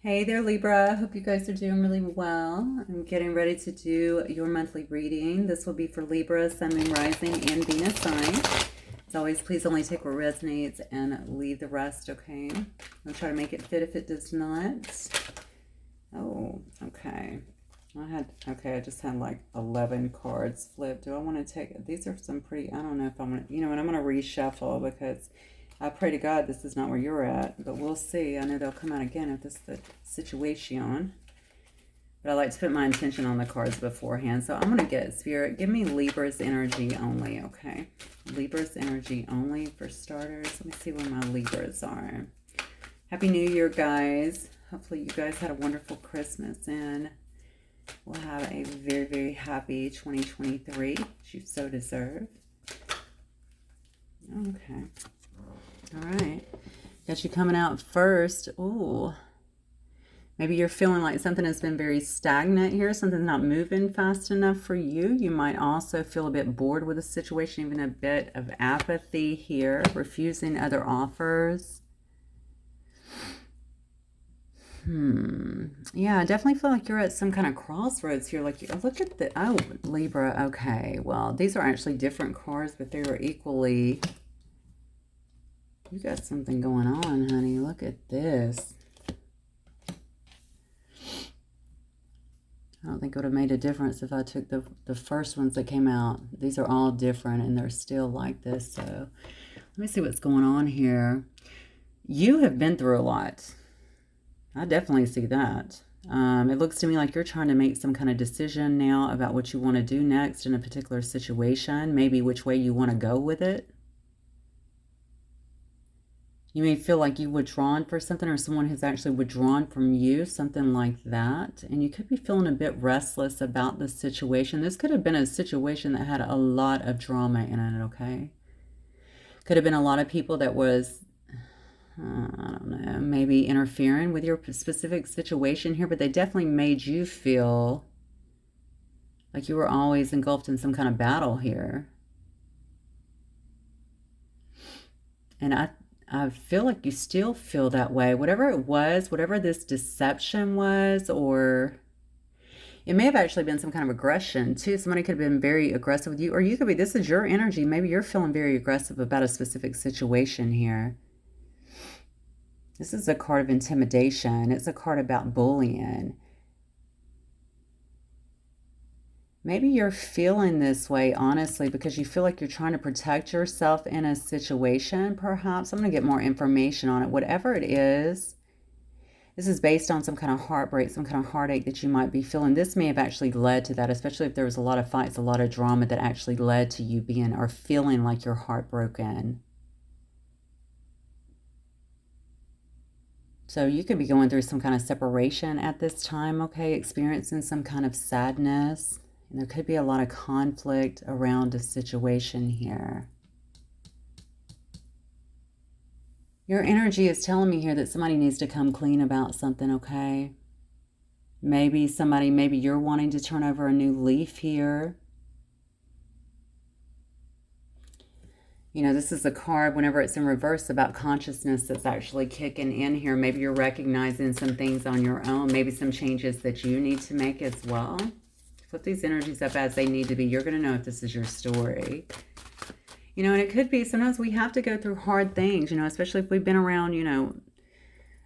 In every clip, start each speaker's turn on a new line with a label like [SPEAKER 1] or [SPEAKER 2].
[SPEAKER 1] Hey there, Libra. Hope you guys are doing really well. I'm getting ready to do your monthly reading. This will be for Libra, Sun, Moon, Rising, and Venus sign. As always, please only take what resonates and leave the rest, okay? I'll try to make it fit if it does not. Oh, okay. I just had like 11 cards flipped. Do I want to take, these are some pretty, I don't know if I'm going to, you know what, I'm going to reshuffle because I pray to God this is not where you're at, but we'll see. I know they'll come out again if this is the situation. But I like to put my intention on the cards beforehand. So I'm going to get Spirit. Give me Libra's energy only, okay? Libra's energy only for starters. Let me see where my Libras are. Happy New Year, guys. Hopefully you guys had a wonderful Christmas and we'll have a very, very happy 2023, which you so deserve. Okay. All right. Got you coming out first. Ooh. Maybe you're feeling like something has been very stagnant here. Something's not moving fast enough for you. You might also feel a bit bored with the situation, even a bit of apathy here, refusing other offers. Yeah, I definitely feel like you're at some kind of crossroads here. Like, look at the, oh, Libra. Okay, well, these are actually different cards, but they are equally, you got something going on, honey. Look at this. I don't think it would have made a difference if I took the first ones that came out. These are all different, and they're still like this. So let me see what's going on here. You have been through a lot. I definitely see that. It looks to me like you're trying to make some kind of decision now about what you want to do next in a particular situation, maybe which way you want to go with it. You may feel like you've withdrawn for something or someone has actually withdrawn from you, something like that. And you could be feeling a bit restless about the situation. This could have been a situation that had a lot of drama in it, okay? Could have been a lot of people that was, I don't know, maybe interfering with your specific situation here, but they definitely made you feel like you were always engulfed in some kind of battle here. And I feel like you still feel that way. Whatever it was, whatever this deception was, or it may have actually been some kind of aggression too. Somebody could have been very aggressive with you, or you could be, this is your energy. Maybe you're feeling very aggressive about a specific situation here. This is a card of intimidation. It's a card about bullying. Maybe you're feeling this way, honestly, because you feel like you're trying to protect yourself in a situation, perhaps. I'm going to get more information on it. Whatever it is, this is based on some kind of heartbreak, some kind of heartache that you might be feeling. This may have actually led to that, especially if there was a lot of fights, a lot of drama that actually led to you being or feeling like you're heartbroken. So you could be going through some kind of separation at this time, okay? Experiencing some kind of sadness. And there could be a lot of conflict around a situation here. Your energy is telling me here that somebody needs to come clean about something, okay? Maybe you're wanting to turn over a new leaf here. You know, this is a card, whenever it's in reverse, about consciousness that's actually kicking in here. Maybe you're recognizing some things on your own, maybe some changes that you need to make as well. Flip these energies up as they need to be. You're going to know if this is your story. You know, and it could be, sometimes we have to go through hard things, you know, especially if we've been around, you know,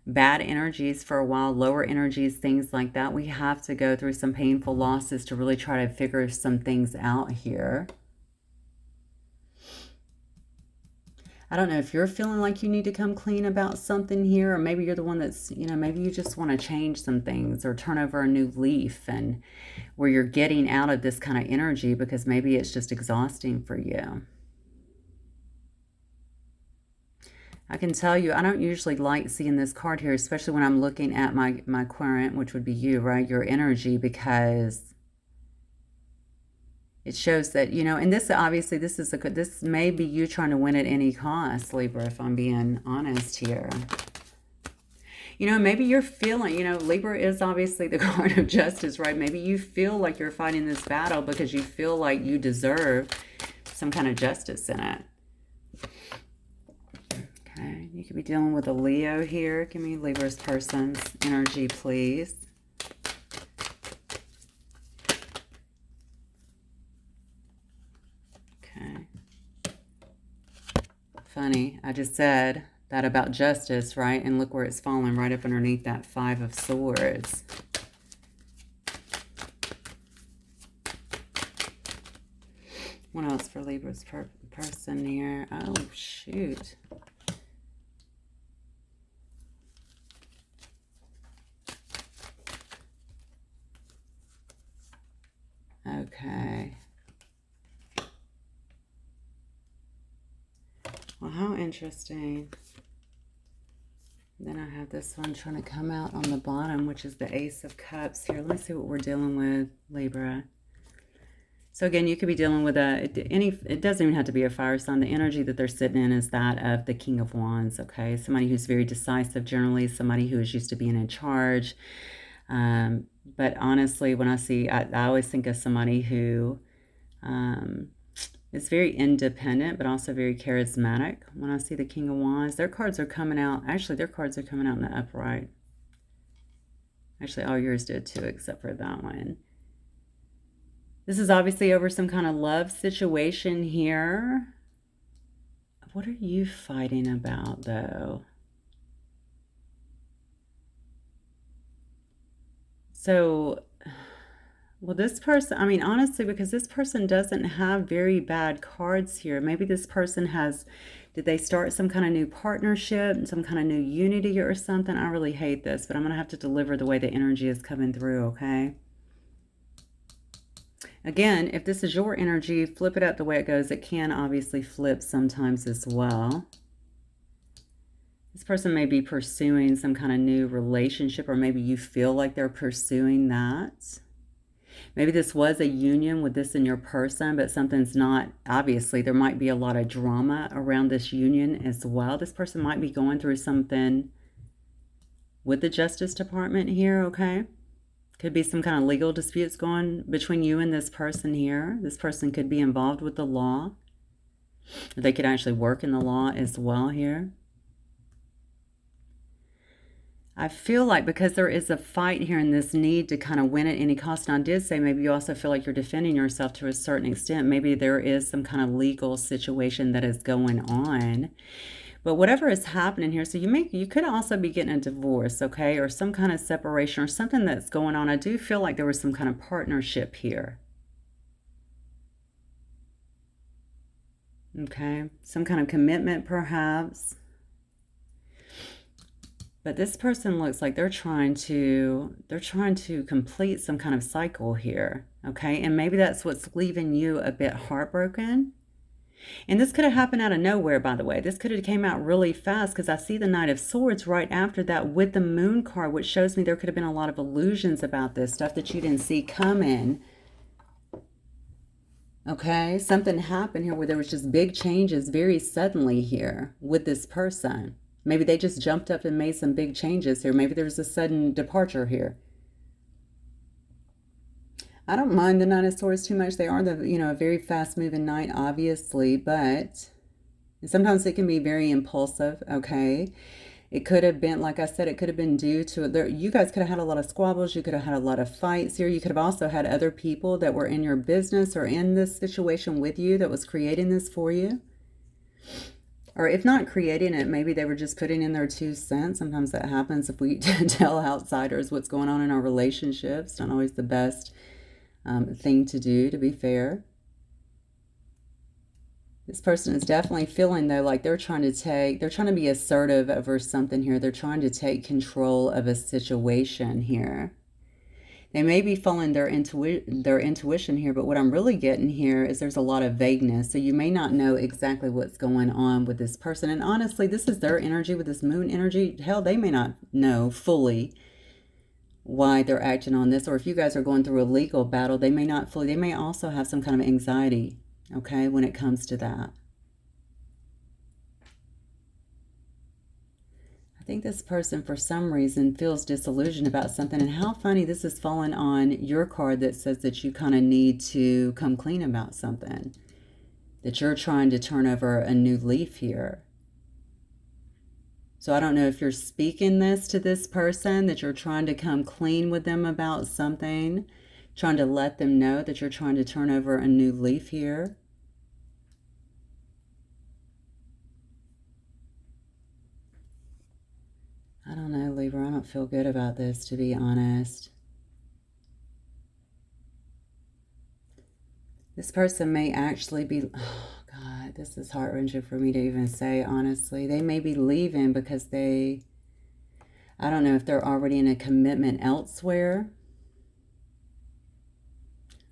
[SPEAKER 1] bad energies for a while, lower energies, things like that. We have to go through some painful losses to really try to figure some things out here. I don't know if you're feeling like you need to come clean about something here, or maybe you're the one that's, you know, maybe you just want to change some things or turn over a new leaf, and where you're getting out of this kind of energy because maybe it's just exhausting for you. I can tell you, I don't usually like seeing this card here, especially when I'm looking at my querent, which would be you, right? Your energy, because it shows that, you know, and this, obviously, this may be you trying to win at any cost, Libra, if I'm being honest here. You know, maybe you're feeling, you know, Libra is obviously the card of justice, right? Maybe you feel like you're fighting this battle because you feel like you deserve some kind of justice in it. Okay, You could be dealing with a Leo here. Give me Libra's person's energy, please. Okay. Funny, I just said that about justice, right? And look where it's fallen, right up underneath that Five of Swords. What else for Libra's person here? Oh, shoot. Okay. Well, how interesting. Then I have this one trying to come out on the bottom, which is the Ace of Cups here. Let me see what we're dealing with, Libra. So again, you could be dealing with it doesn't even have to be a fire sign. The energy that they're sitting in is that of the King of Wands, okay? Somebody who's very decisive generally, somebody who is used to being in charge. But honestly, when I see, I always think of somebody who is very independent, but also very charismatic. When I see the King of Wands, their cards are coming out. Actually, their cards are coming out in the upright. Actually, all yours did too, except for that one. This is obviously over some kind of love situation here. What are you fighting about, though? So, well, this person, I mean, honestly, because this person doesn't have very bad cards here. Maybe this person has, did they start some kind of new partnership, some kind of new unity or something? I really hate this, but I'm going to have to deliver the way the energy is coming through, okay? Again, if this is your energy, flip it out the way it goes. It can obviously flip sometimes as well. This person may be pursuing some kind of new relationship, or maybe you feel like they're pursuing that. Maybe this was a union with this in your person, but something's not. Obviously, there might be a lot of drama around this union as well. This person might be going through something with the Justice Department here, okay? Could be some kind of legal disputes going between you and this person here. This person could be involved with the law. They could actually work in the law as well here. I feel like because there is a fight here and this need to kind of win at any cost, and I did say maybe you also feel like you're defending yourself to a certain extent. Maybe there is some kind of legal situation that is going on. But whatever is happening here, so you could also be getting a divorce, okay, or some kind of separation or something that's going on. I do feel like there was some kind of partnership here. Okay, some kind of commitment perhaps. But this person looks like they're trying to complete some kind of cycle here, okay? And maybe that's what's leaving you a bit heartbroken. And this could have happened out of nowhere, by the way. This could have came out really fast because I see the Knight of Swords right after that with the Moon card, which shows me there could have been a lot of illusions about this, stuff that you didn't see coming. Okay, something happened here where there was just big changes very suddenly here with this person. Maybe they just jumped up and made some big changes here. Maybe there's a sudden departure here. I don't mind the Nine of Swords too much. They are a very fast-moving knight, obviously, but sometimes it can be very impulsive, okay? It could have been, like I said, it could have been due to, you guys could have had a lot of squabbles. You could have had a lot of fights here. You could have also had other people that were in your business or in this situation with you that was creating this for you. Or if not creating it, maybe they were just putting in their 2 cents. Sometimes that happens if we tell outsiders what's going on in our relationships. It's not always the best thing to do, to be fair. This person is definitely feeling, though, like they're trying to be assertive over something here. They're trying to take control of a situation here. They may be following their intuition here, but what I'm really getting here is there's a lot of vagueness. So you may not know exactly what's going on with this person. And honestly, this is their energy with this Moon energy. Hell, they may not know fully why they're acting on this. Or if you guys are going through a legal battle, they may not fully, they may also have some kind of anxiety, okay, when it comes to that. I think this person, for some reason, feels disillusioned about something. And how funny this is falling on your card that says that you kind of need to come clean about something, that you're trying to turn over a new leaf here. So I don't know if you're speaking this to this person, that you're trying to come clean with them about something, trying to let them know that you're trying to turn over a new leaf here. I don't know, Libra. I don't feel good about this, to be honest. This person may actually be, oh God, this is heart-wrenching for me to even say, honestly. They may be leaving because I don't know if they're already in a commitment elsewhere,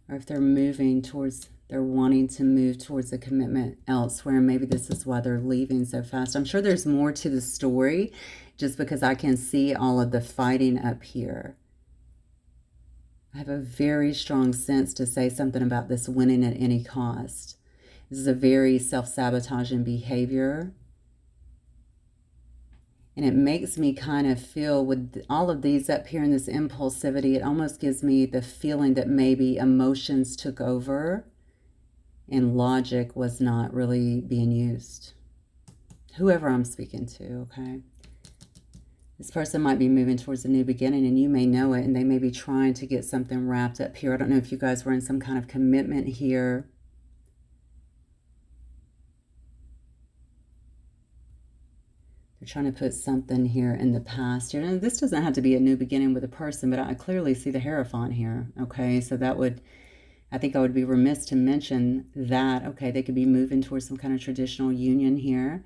[SPEAKER 1] or if they're wanting to move towards a commitment elsewhere. Maybe this is why they're leaving so fast. I'm sure there's more to the story, just because I can see all of the fighting up here. I have a very strong sense to say something about this winning at any cost. This is a very self-sabotaging behavior. And it makes me kind of feel, with all of these up here in this impulsivity, it almost gives me the feeling that maybe emotions took over and logic was not really being used. Whoever I'm speaking to, okay? This person might be moving towards a new beginning, and you may know it, and they may be trying to get something wrapped up here. I don't know if you guys were in some kind of commitment here. They're trying to put something here in the past here. And this doesn't have to be a new beginning with a person, but I clearly see the Hierophant here, okay? So that would, I think I would be remiss to mention that, okay, they could be moving towards some kind of traditional union here.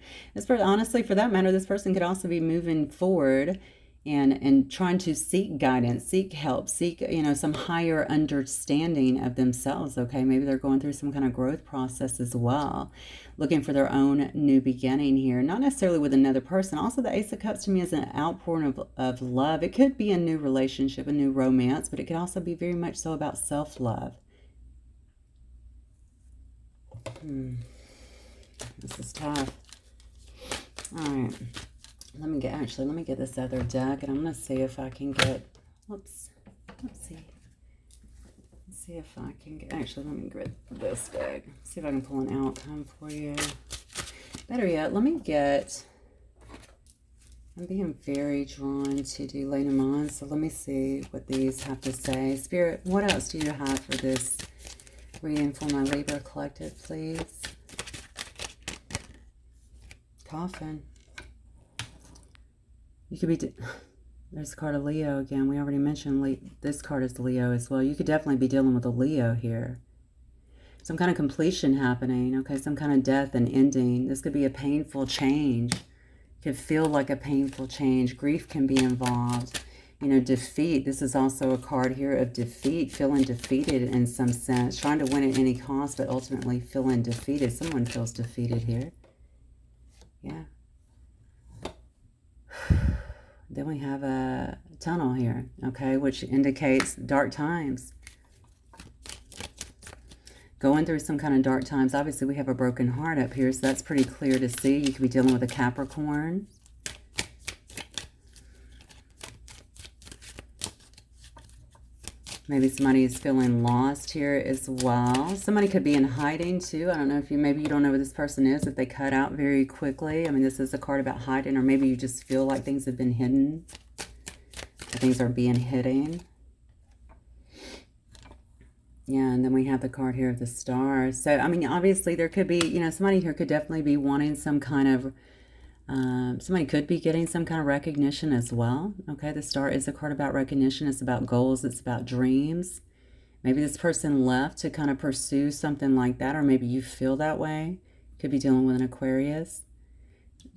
[SPEAKER 1] Honestly, for that matter, this person could also be moving forward and trying to seek guidance, seek help, seek, some higher understanding of themselves, okay? Maybe they're going through some kind of growth process as well, looking for their own new beginning here, not necessarily with another person. Also, the Ace of Cups to me is an outpouring of love. It could be a new relationship, a new romance, but it could also be very much so about self-love. This is tough. All right. Let me get this other deck, and I'm going to see if I can get, let's see if I can get, actually, let me get this deck. See if I can pull an outcome for you. Better yet, let me get, I'm being very drawn to do Lenormand, so let me see what these have to say. Spirit, what else do you have for this reading for my Libra collective, please? Coffin. You could be, there's a card of Leo again. We already mentioned this card is Leo as well. You could definitely be dealing with a Leo here. Some kind of completion happening, okay? Some kind of death and ending. This could be a painful change. It could feel like a painful change. Grief can be involved. Defeat. This is also a card here of defeat, feeling defeated in some sense. Trying to win at any cost, but ultimately feeling defeated. Someone feels defeated here. Yeah. Then we have a tunnel here, okay, which indicates dark times. Going through some kind of dark times. Obviously, we have a broken heart up here, so that's pretty clear to see. You could be dealing with a Capricorn. Maybe somebody is feeling lost here as well. Somebody could be in hiding too. I don't know if maybe you don't know where this person is, if they cut out very quickly. I mean, this is a card about hiding, or maybe you just feel like things have been hidden. Or things are being hidden. Yeah, and then we have the card here of the stars. So, I mean, obviously there could be, somebody here could definitely be wanting some kind of, somebody could be getting some kind of recognition as well. Okay, the star is a card about recognition. It's about goals. It's about dreams. Maybe this person left to kind of pursue something like that, or maybe you feel that way. Could be dealing with an Aquarius.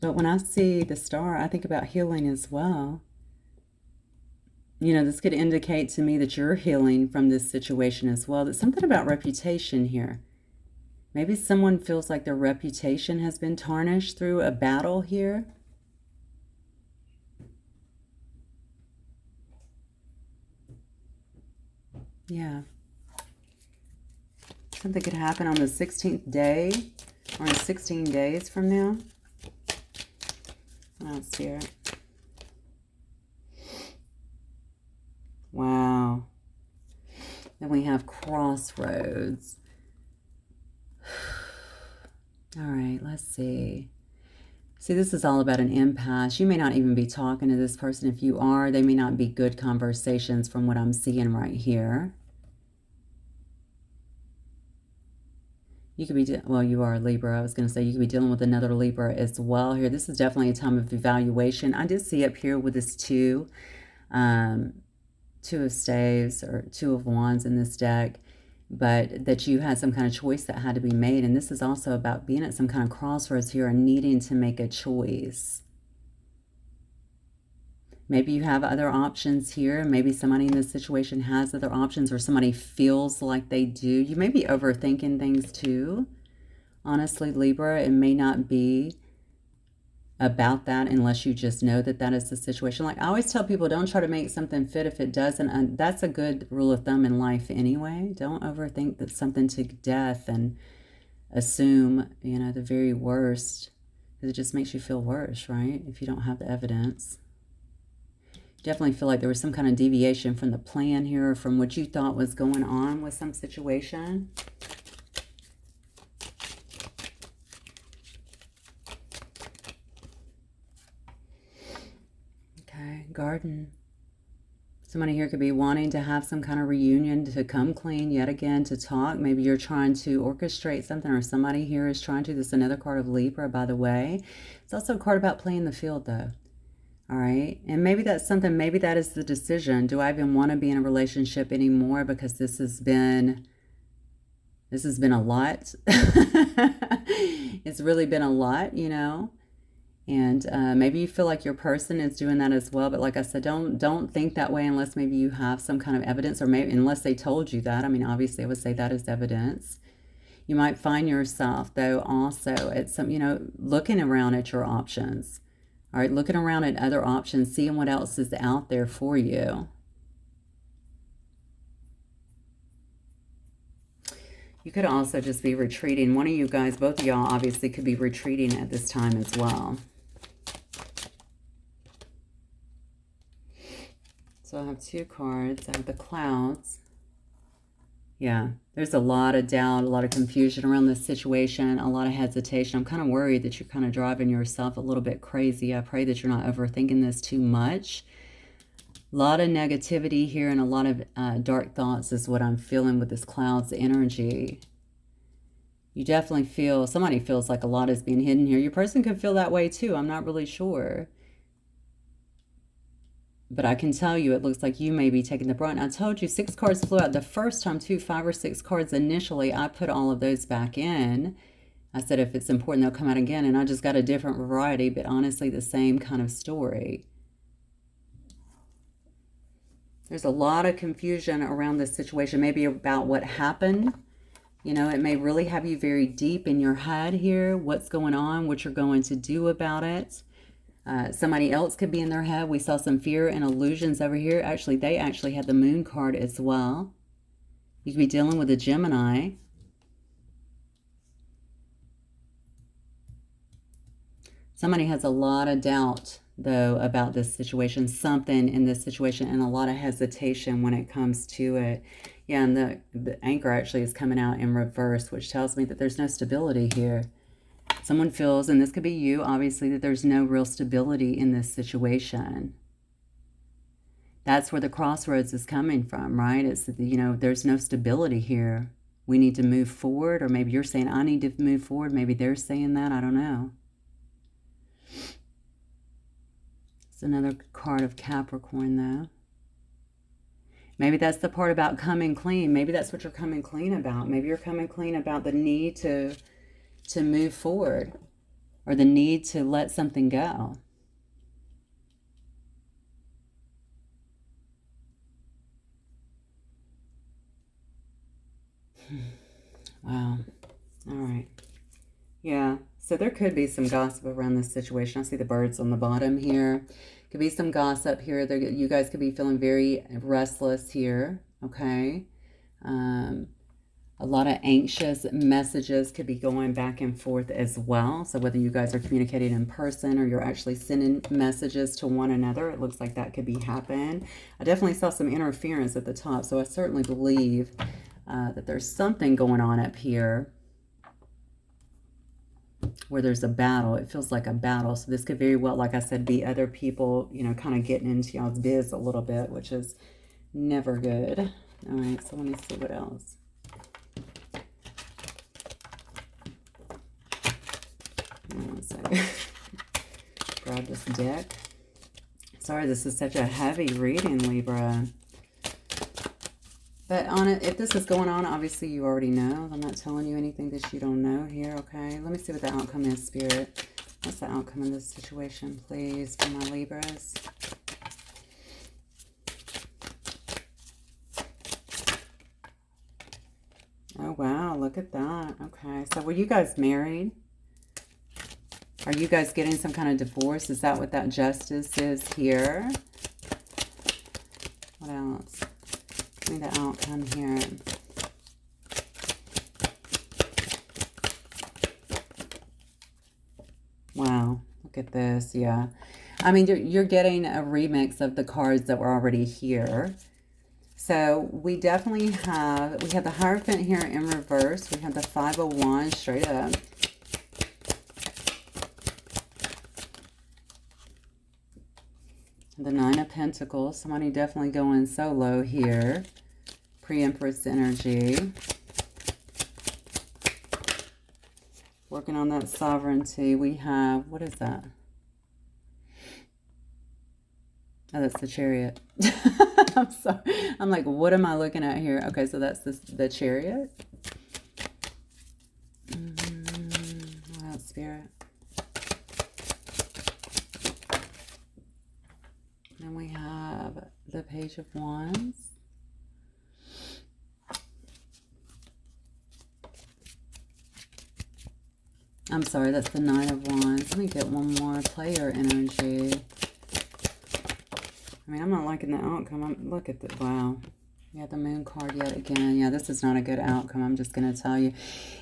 [SPEAKER 1] But when I see the star, I think about healing as well. This could indicate to me that you're healing from this situation as well. There's something about reputation here. Maybe someone feels like their reputation has been tarnished through a battle here. Yeah. Something could happen on the 16th day or in 16 days from now. Let's see it. Wow. Then we have Crossroads. All right, let's see. See, this is all about an impasse. You may not even be talking to this person. If you are, they may not be good conversations from what I'm seeing right here. You could be, well, you are a Libra. I was going to say you could be dealing with another Libra as well here. This is definitely a time of evaluation. I did see up here with this two of staves or two of wands in this deck, but that you had some kind of choice that had to be made. And this is also about being at some kind of crossroads here and needing to make a choice. Maybe you have other options here. Maybe somebody in this situation has other options, or somebody feels like they do. You may be overthinking things too. Honestly, Libra, it may not be about that unless you just know that that is the situation. Like I always tell people, don't try to make something fit if it doesn't. And that's a good rule of thumb in life anyway. Don't overthink that something to death and assume, you know, the very worst, because it just makes you feel worse, right? If you don't have the evidence. Definitely feel like there was some kind of deviation from the plan here, or from what you thought was going on with some situation. Okay, garden. Somebody here could be wanting to have some kind of reunion, to come clean yet again, to talk. Maybe you're trying to orchestrate something, or somebody here is trying to. This is another card of Libra, by the way. It's also a card about playing the field, though. All right. And maybe that's something, maybe that is the decision. Do I even want to be in a relationship anymore? Because this has been a lot. It's really been a lot, you know. And maybe you feel like your person is doing that as well. But like I said, don't think that way unless maybe you have some kind of evidence, or maybe unless they told you that. I mean, obviously I would say that is evidence. You might find yourself, though, also at some, you know, looking around at your options. All right, looking around at other options, seeing what else is out there for you. You could also just be retreating. One of you guys, both of y'all, obviously could be retreating at this time as well. So I have two cards. I have the clouds. Yeah, there's a lot of doubt, a lot of confusion around this situation, a lot of hesitation. I'm kind of worried that you're kind of driving yourself a little bit crazy. I pray that you're not overthinking this too much. A lot of negativity here and a lot of dark thoughts is what I'm feeling with this clouds energy. You definitely feel, somebody feels like a lot is being hidden here. Your person could feel that way too. I'm not really sure. But I can tell you, it looks like you may be taking the brunt. I told you 6 cards flew out the first time too. 5 or 6 cards initially. I put all of those back in. I said if it's important, they'll come out again. And I just got a different variety, but honestly the same kind of story. There's a lot of confusion around this situation, maybe about what happened. You know, it may really have you very deep in your head here. What's going on, what you're going to do about it. Somebody else could be in their head. We saw some fear and illusions over here. Actually, they actually had the moon card as well. You could be dealing with a Gemini. Somebody has a lot of doubt, though, about this situation. Something in this situation, and a lot of hesitation when it comes to it. Yeah, and the anchor actually is coming out in reverse, which tells me that there's no stability here. Someone feels, and this could be you, obviously, that there's no real stability in this situation. That's where the crossroads is coming from, right? It's, you know, there's no stability here. We need to move forward, or maybe you're saying, I need to move forward. Maybe they're saying that. I don't know. It's another card of Capricorn, though. Maybe that's the part about coming clean. Maybe that's what you're coming clean about. Maybe you're coming clean about the need to move forward, or the need to let something go. Wow. All right. Yeah. So there could be some gossip around this situation. I see the birds on the bottom here. Could be some gossip here. You guys could be feeling very restless here. Okay. A lot of anxious messages could be going back and forth as well. So whether you guys are communicating in person or you're actually sending messages to one another, it looks like that could be happening. I definitely saw some interference at the top. So I certainly believe that there's something going on up here. where there's a battle. It feels like a battle. So this could very well, like I said, be other people, you know, kind of getting into y'all's biz a little bit, which is never good. All right, so let me see what else. One second. Grab this deck. Sorry, this is such a heavy reading, Libra. But on it, if this is going on, obviously you already know. I'm not telling you anything that you don't know here, okay? Let me see what the outcome is, Spirit. What's the outcome in this situation, please, for my Libras? Oh, wow, look at that. Okay, so were you guys married? Are you guys getting some kind of divorce? Is that what that justice is here? What else? Give me the outcome here. Wow, look at this. Yeah. I mean, you're getting a remix of the cards that were already here. So we definitely have, we have the Hierophant here in reverse. We have the Five of Wands straight up. The Nine of Pentacles. Somebody definitely going solo here. Pre-Empress energy. Working on that sovereignty. We have, what is that? Oh, that's the Chariot. I'm sorry. I'm like, what am I looking at here? Okay, so that's the Chariot. What else, Spirit? Then we have the Page of Wands. I'm sorry, that's the Nine of Wands. Let me get one more player energy. I mean, I'm not liking the outcome. Look at the, wow. Yeah, the Moon card yet again. Yeah, this is not a good outcome. I'm just going to tell you.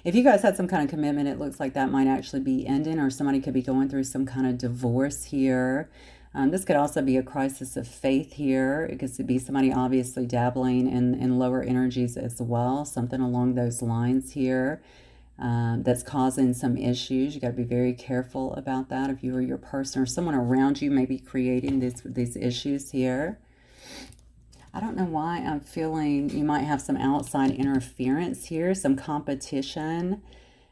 [SPEAKER 1] If you guys had some kind of commitment, it looks like that might actually be ending, or somebody could be going through some kind of divorce here. This could also be a crisis of faith here. It could be somebody obviously dabbling in lower energies as well. Something along those lines here. That's causing some issues. You got to be very careful about that. If you or your person or someone around you may be creating these issues here. I don't know why I'm feeling you might have some outside interference here, some competition,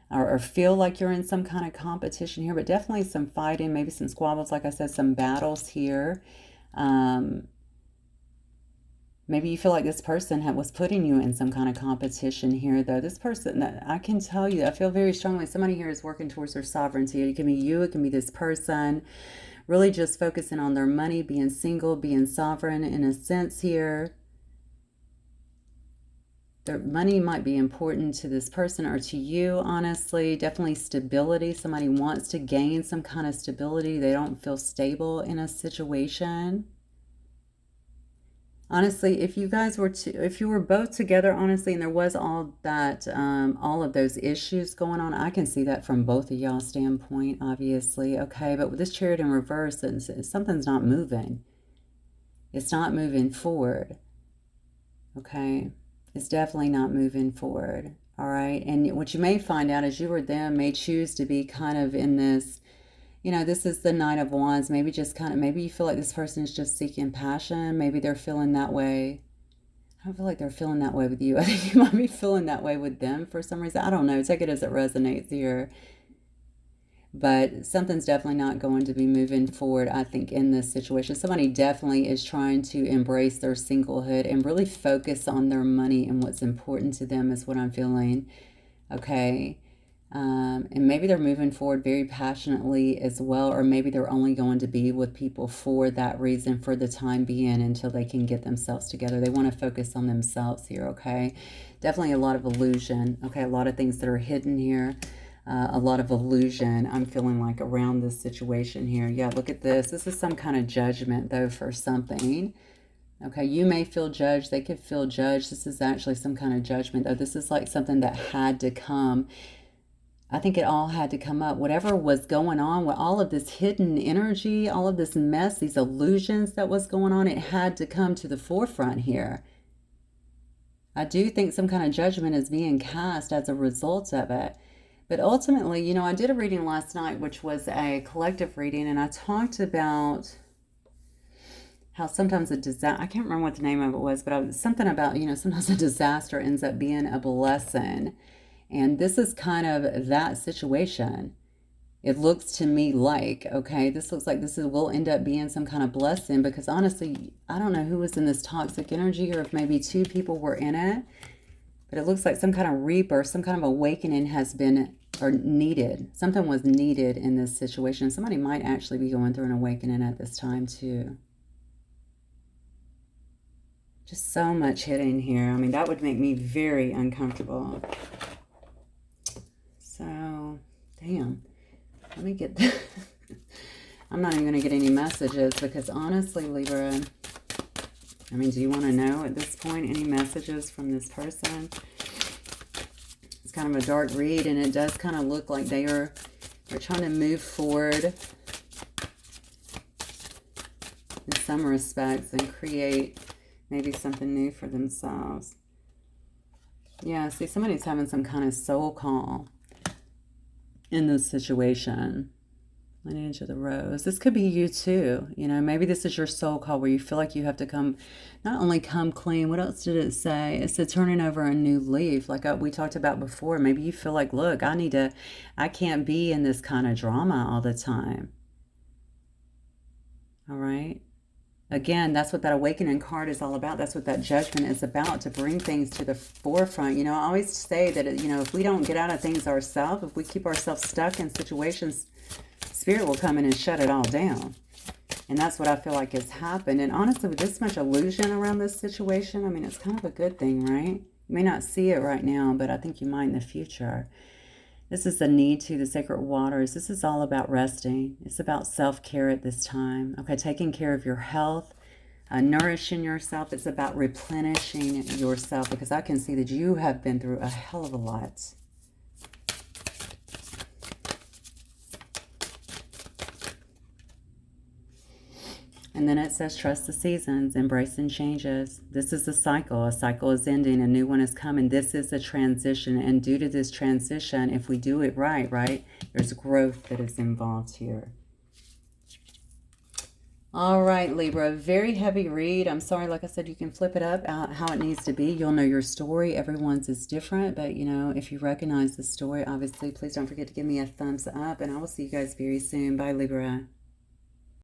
[SPEAKER 1] or feel like you're in some kind of competition here, but definitely some fighting, maybe some squabbles, like I said, some battles here. Maybe you feel like this person was putting you in some kind of competition here, though. This person, I can tell you, I feel very strongly, somebody here is working towards their sovereignty. It can be you, it can be this person, really just focusing on their money, being single, being sovereign in a sense here. Their money might be important to this person or to you, honestly. Definitely stability. Somebody wants to gain some kind of stability. They don't feel stable in a situation. Honestly, if you guys were if you were both together, honestly, and there was all that, all of those issues going on, I can see that from both of y'all's standpoint, obviously. Okay, but with this Chariot in reverse, something's not moving. It's not moving forward. Okay, it's definitely not moving forward. All right, and what you may find out is you or them may choose to be kind of in this. You know, this is the Nine of Wands. Maybe just kind of, maybe you feel like this person is just seeking passion. Maybe they're feeling that way. I don't feel like they're feeling that way with you. I think you might be feeling that way with them for some reason. I don't know. Take it as it resonates here. But something's definitely not going to be moving forward, I think, in this situation. Somebody definitely is trying to embrace their singlehood and really focus on their money and what's important to them is what I'm feeling. Okay. And maybe they're moving forward very passionately as well, or maybe they're only going to be with people for that reason for the time being until they can get themselves together. They want to focus on themselves here, okay? Definitely a lot of illusion, okay? A lot of things that are hidden here, a lot of illusion, I'm feeling like, around this situation here. Yeah, look at this. This is some kind of judgment, though, for something. Okay, you may feel judged. They could feel judged. This is actually some kind of judgment, though. This is like something that had to come. I think it all had to come up. Whatever was going on with all of this hidden energy, all of this mess, these illusions that was going on, it had to come to the forefront here. I do think some kind of judgment is being cast as a result of it. But ultimately, you know, I did a reading last night, which was a collective reading, and I talked about how sometimes a disaster, I can't remember what the name of it was, but something about, you know, sometimes a disaster ends up being a blessing. And this is kind of that situation. It looks to me like, okay, this looks like will end up being some kind of blessing, because honestly, I don't know who was in this toxic energy or if maybe two people were in it, but it looks like some kind of rebirth, some kind of awakening has been, or needed. Something was needed in this situation. Somebody might actually be going through an awakening at this time too. Just so much hitting here. I mean, that would make me very uncomfortable. So, damn. Let me get that. I'm not even going to get any messages because honestly, Libra, I mean, do you want to know at this point any messages from this person? It's kind of a dark read, and it does kind of look like they're trying to move forward in some respects and create maybe something new for themselves. Yeah, see, somebody's having some kind of soul call in this situation. Lineage of the Rose. This could be you too. You know, maybe this is your soul call where you feel like you have to come, not only come clean. What else did it say? It said turning over a new leaf, like we talked about before. Maybe you feel like, look, I can't be in this kind of drama all the time. All right. Again, that's what that awakening card is all about. That's what that judgment is about, to bring things to the forefront. You know, I always say that, you know, if we don't get out of things ourselves, if we keep ourselves stuck in situations, Spirit will come in and shut it all down. And that's what I feel like has happened. And honestly, with this much illusion around this situation, I mean, it's kind of a good thing, right? You may not see it right now, but I think you might in the future. This is the need to the sacred waters. This is all about resting. It's about self-care at this time. Okay, taking care of your health, nourishing yourself. It's about replenishing yourself, because I can see that you have been through a hell of a lot. And then it says, trust the seasons, embracing changes. This is a cycle. A cycle is ending, a new one is coming. This is a transition. And due to this transition, if we do it right, there's growth that is involved here. All right, Libra, very heavy read. I'm sorry, like I said, you can flip it up how it needs to be. You'll know your story. Everyone's is different, but you know, if you recognize the story, obviously, please don't forget to give me a thumbs up, and I will see you guys very soon. Bye, Libra.